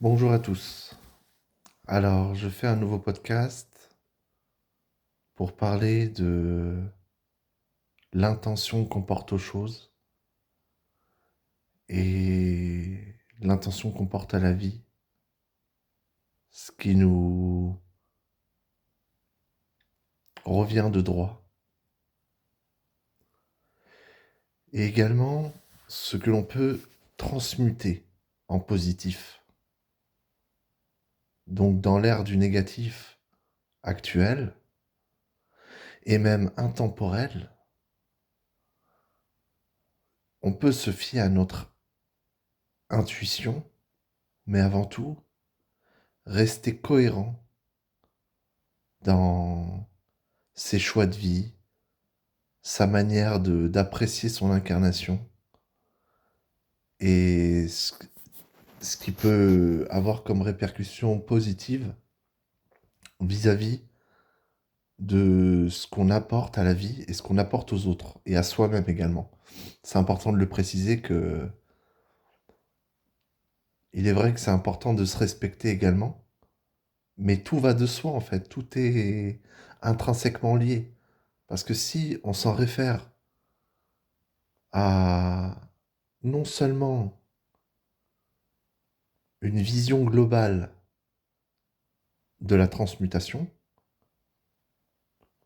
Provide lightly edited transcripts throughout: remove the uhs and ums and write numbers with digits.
Bonjour à tous. Alors, je fais un nouveau podcast pour parler de l'intention qu'on porte aux choses et l'intention qu'on porte à la vie, ce qui nous revient de droit. Et également ce que l'on peut transmuter en positif. Donc, dans l'ère du négatif actuel et même intemporel, on peut se fier à notre intuition, mais avant tout, rester cohérent dans ses choix de vie, sa manière d'apprécier son incarnation et ce qui peut avoir comme répercussion positive vis-à-vis de ce qu'on apporte à la vie et ce qu'on apporte aux autres et à soi-même également. C'est important de le préciser que il est vrai que c'est important de se respecter également, mais tout va de soi en fait, tout est intrinsèquement lié. Parce que si on s'en réfère à non seulement une vision globale de la transmutation,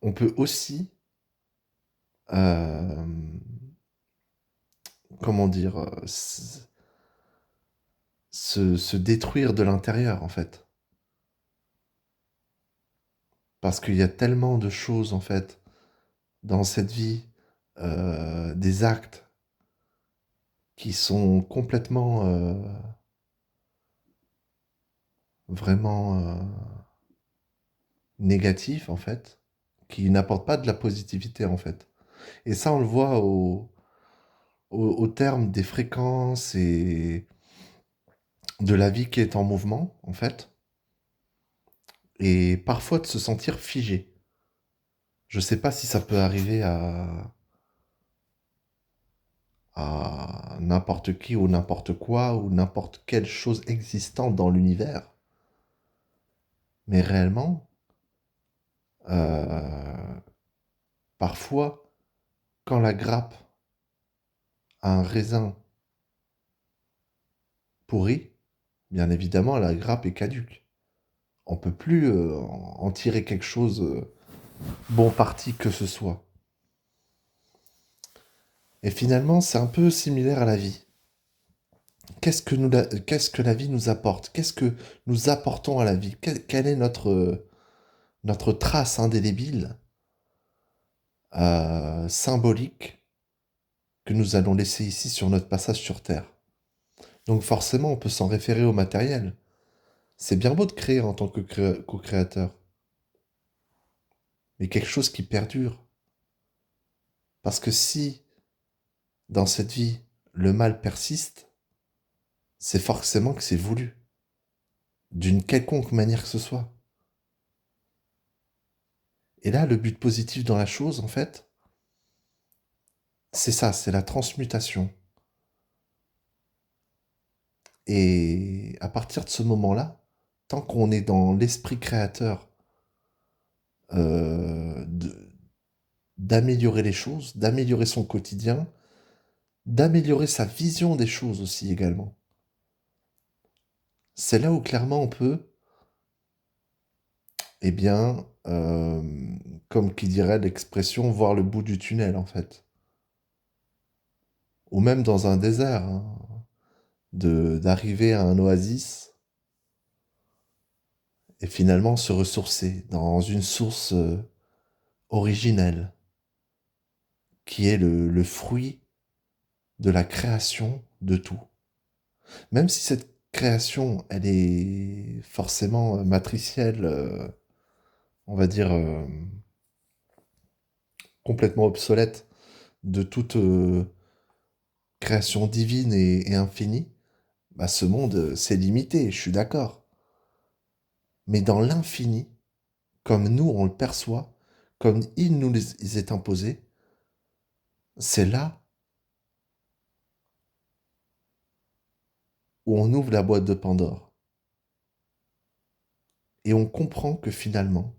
on peut aussi, euh, comment dire, se détruire de l'intérieur, en fait. Parce qu'il y a tellement de choses, en fait, dans cette vie, des actes qui sont complètement, vraiment négatifs, en fait, qui n'apportent pas de la positivité, en fait. Et ça, on le voit au terme des fréquences et de la vie qui est en mouvement, en fait, et parfois de se sentir figé. Je sais pas si ça peut arriver à n'importe qui ou n'importe quoi ou n'importe quelle chose existante dans l'univers, mais réellement, euh, parfois, quand la grappe a un raisin pourri, bien évidemment, la grappe est caduque. On peut plus en tirer quelque chose bon parti que ce soit. Et finalement, c'est un peu similaire à la vie. Qu'est-ce que la vie nous apporte? Qu'est-ce que nous apportons à la vie? Quelle est notre trace indélébile, symbolique, que nous allons laisser ici sur notre passage sur Terre? Donc forcément, on peut s'en référer au matériel. C'est bien beau de créer en tant que co-créateur, mais quelque chose qui perdure. Parce que si, dans cette vie, le mal persiste, c'est forcément que c'est voulu, d'une quelconque manière que ce soit. Et là, le but positif dans la chose, en fait, c'est ça, c'est la transmutation. Et à partir de ce moment-là, tant qu'on est dans l'esprit créateur de d'améliorer les choses, d'améliorer son quotidien, d'améliorer sa vision des choses aussi également. C'est là où clairement on peut, eh bien, comme qui dirait l'expression, voir le bout du tunnel en fait. Ou même dans un désert, hein, d'arriver à un oasis et finalement se ressourcer dans une source originelle, qui est le fruit de la création de tout. Même si cette création, elle est forcément matricielle, on va dire complètement obsolète de toute création divine et infinie, bah ce monde, c'est limité, je suis d'accord. Mais dans l'infini, comme nous on le perçoit, comme il nous les est imposé, c'est là où on ouvre la boîte de Pandore. et on comprend que finalement,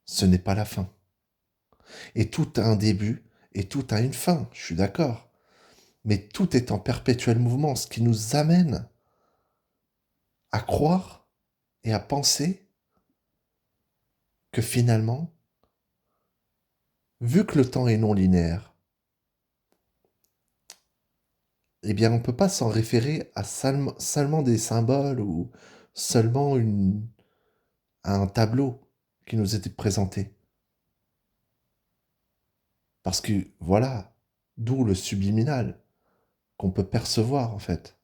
ce n'est pas la fin. Et tout a un début et tout a une fin, je suis d'accord. Mais tout est en perpétuel mouvement, ce qui nous amène à croire et à penser que finalement, vu que le temps est non linéaire, eh bien on ne peut pas s'en référer à seulement des symboles ou seulement à un tableau qui nous était présenté. Parce que voilà, d'où le subliminal qu'on peut percevoir en fait.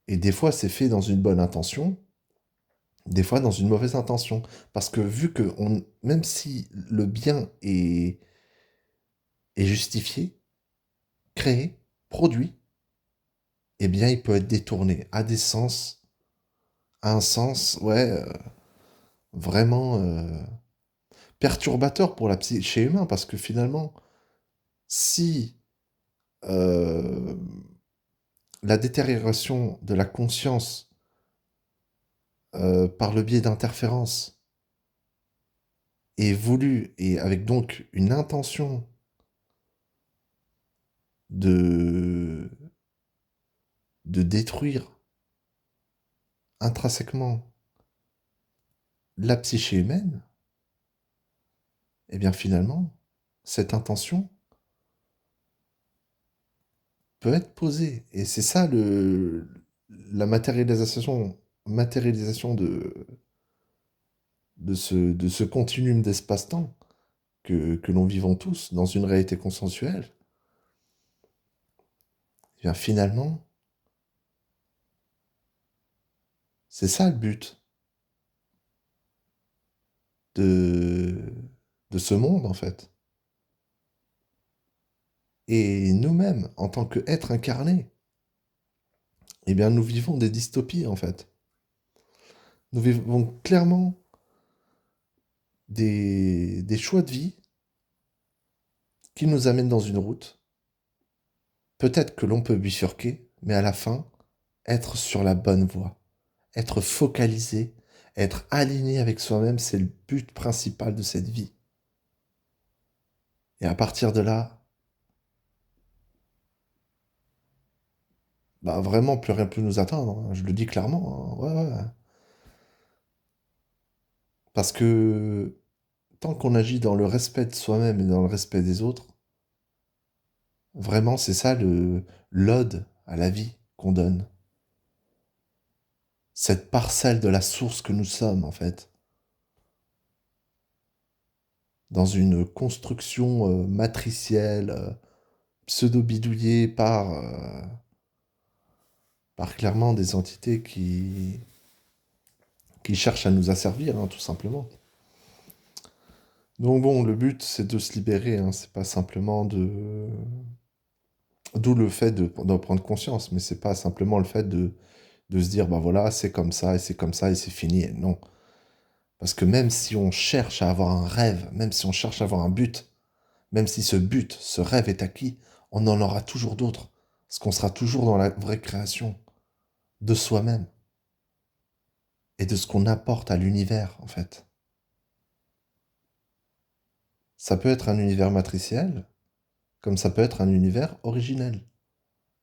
Et des fois c'est fait dans une bonne intention, des fois dans une mauvaise intention. Parce que vu que même si le bien est justifié, créé, produit, eh bien il peut être détourné à des sens, à un sens, ouais, vraiment perturbateur pour la psyché humaine. Parce que finalement, si euh, la détérioration de la conscience par le biais d'interférences est voulue et avec donc une intention de, de détruire intrinsèquement la psyché humaine, eh bien finalement, cette intention peut être posée. Et c'est ça la matérialisation de ce continuum d'espace-temps que l'on vivons tous dans une réalité consensuelle. Eh bien finalement, c'est ça le but de, de ce monde en fait. Et nous-mêmes, en tant qu'êtres incarnés, eh bien nous vivons des dystopies en fait. Nous vivons clairement des choix de vie qui nous amènent dans une route. Peut-être que l'on peut bifurquer, mais à la fin, être sur la bonne voie, être focalisé, être aligné avec soi-même, c'est le but principal de cette vie. Et à partir de là, bah vraiment, plus rien peut nous atteindre, hein. Je le dis clairement, hein. Ouais, ouais. Parce que tant qu'on agit dans le respect de soi-même et dans le respect des autres, vraiment, c'est ça l'ode à la vie qu'on donne. Cette parcelle de la source que nous sommes, en fait, dans une construction matricielle, pseudo-bidouillée par clairement des entités qui cherchent à nous asservir, hein, tout simplement. Donc bon, le but, c'est de se libérer, hein, c'est pas simplement de... D'où le fait d'en prendre conscience, mais c'est pas simplement le fait de se dire, bah voilà, c'est comme ça, et c'est comme ça, et c'est fini. Et non. Parce que même si on cherche à avoir un rêve, même si on cherche à avoir un but, même si ce but, ce rêve est acquis, on en aura toujours d'autres. Parce qu'on sera toujours dans la vraie création de soi-même et de ce qu'on apporte à l'univers, en fait. Ça peut être un univers matriciel, comme ça peut être un univers originel.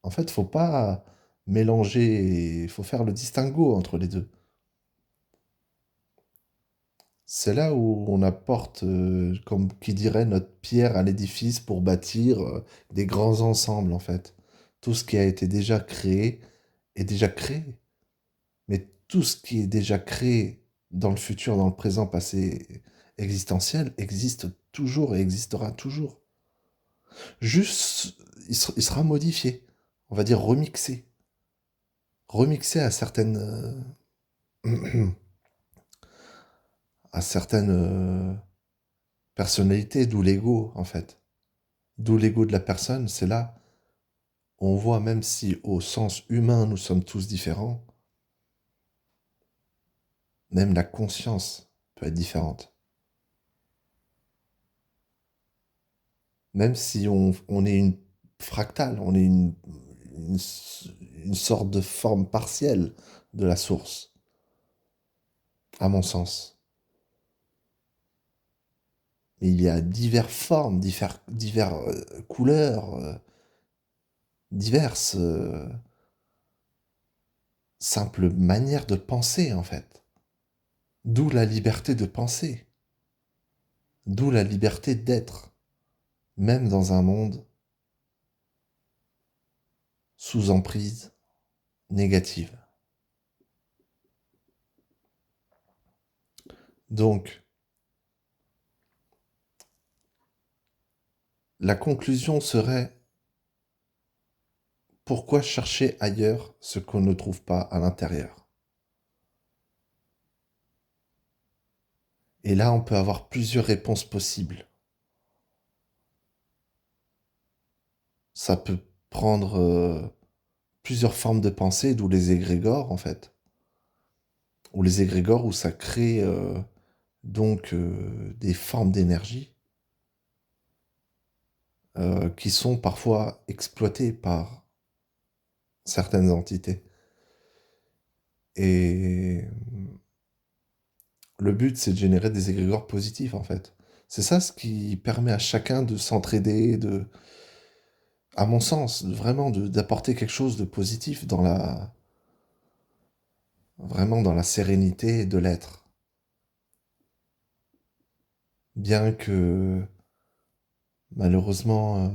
En fait, faut pas mélanger, il faut faire le distinguo entre les deux. C'est là où on apporte, comme qui dirait, notre pierre à l'édifice pour bâtir des grands ensembles, en fait. Tout ce qui a été déjà créé est déjà créé. Mais tout ce qui est déjà créé dans le futur, dans le présent, passé, existentiel, existe toujours et existera toujours. Juste, il sera modifié, on va dire remixé. Remixé à certaines personnalités, d'où l'ego, en fait. D'où l'ego de la personne, c'est là où on voit, même si au sens humain, nous sommes tous différents, même la conscience peut être différente. Même si on est une fractale, on est une, une sorte de forme partielle de la source. à mon sens. Mais il y a diverses formes, divers couleurs, diverses simples manières de penser, en fait. D'où la liberté de penser, d'où la liberté d'être, même dans un monde sous emprise négative. Donc, la conclusion serait: pourquoi chercher ailleurs ce qu'on ne trouve pas à l'intérieur? Et là, on peut avoir plusieurs réponses possibles. Ça peut prendre plusieurs formes de pensée, d'où les égrégores, en fait. Ou les égrégores où ça crée donc des formes d'énergie qui sont parfois exploitées par certaines entités. Et le but, c'est de générer des égrégores positifs, en fait. C'est ça ce qui permet à chacun de s'entraider, à mon sens, vraiment d'apporter quelque chose de positif vraiment dans la sérénité de l'être. Bien que, malheureusement,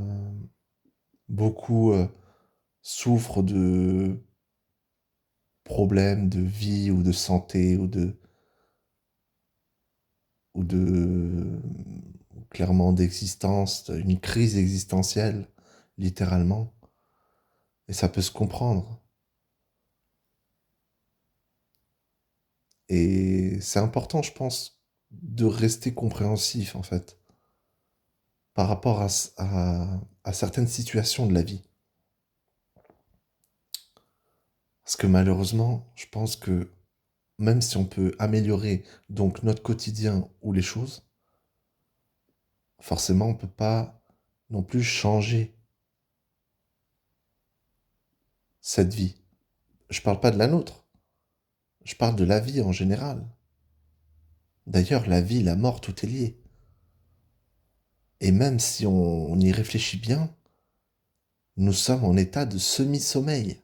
beaucoup souffrent de problèmes de vie ou de santé ou clairement d'existence, une crise existentielle, littéralement. Et ça peut se comprendre. Et c'est important, je pense, de rester compréhensif, en fait, par rapport à certaines situations de la vie. Parce que malheureusement, je pense que même si on peut améliorer donc notre quotidien ou les choses, forcément, on ne peut pas non plus changer cette vie. Je parle pas de la nôtre, je parle de la vie en général. D'ailleurs, la vie, la mort, tout est lié. Et même si on y réfléchit bien, nous sommes en état de semi-sommeil.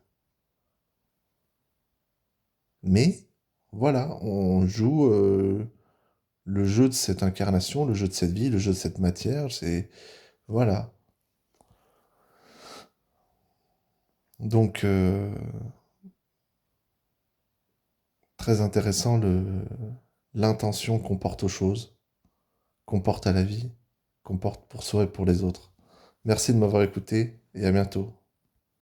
Mais voilà, on joue le jeu de cette incarnation, le jeu de cette vie, le jeu de cette matière. C'est voilà. Donc très intéressant l'intention qu'on porte aux choses, qu'on porte à la vie, qu'on porte pour soi et pour les autres. Merci de m'avoir écouté et à bientôt.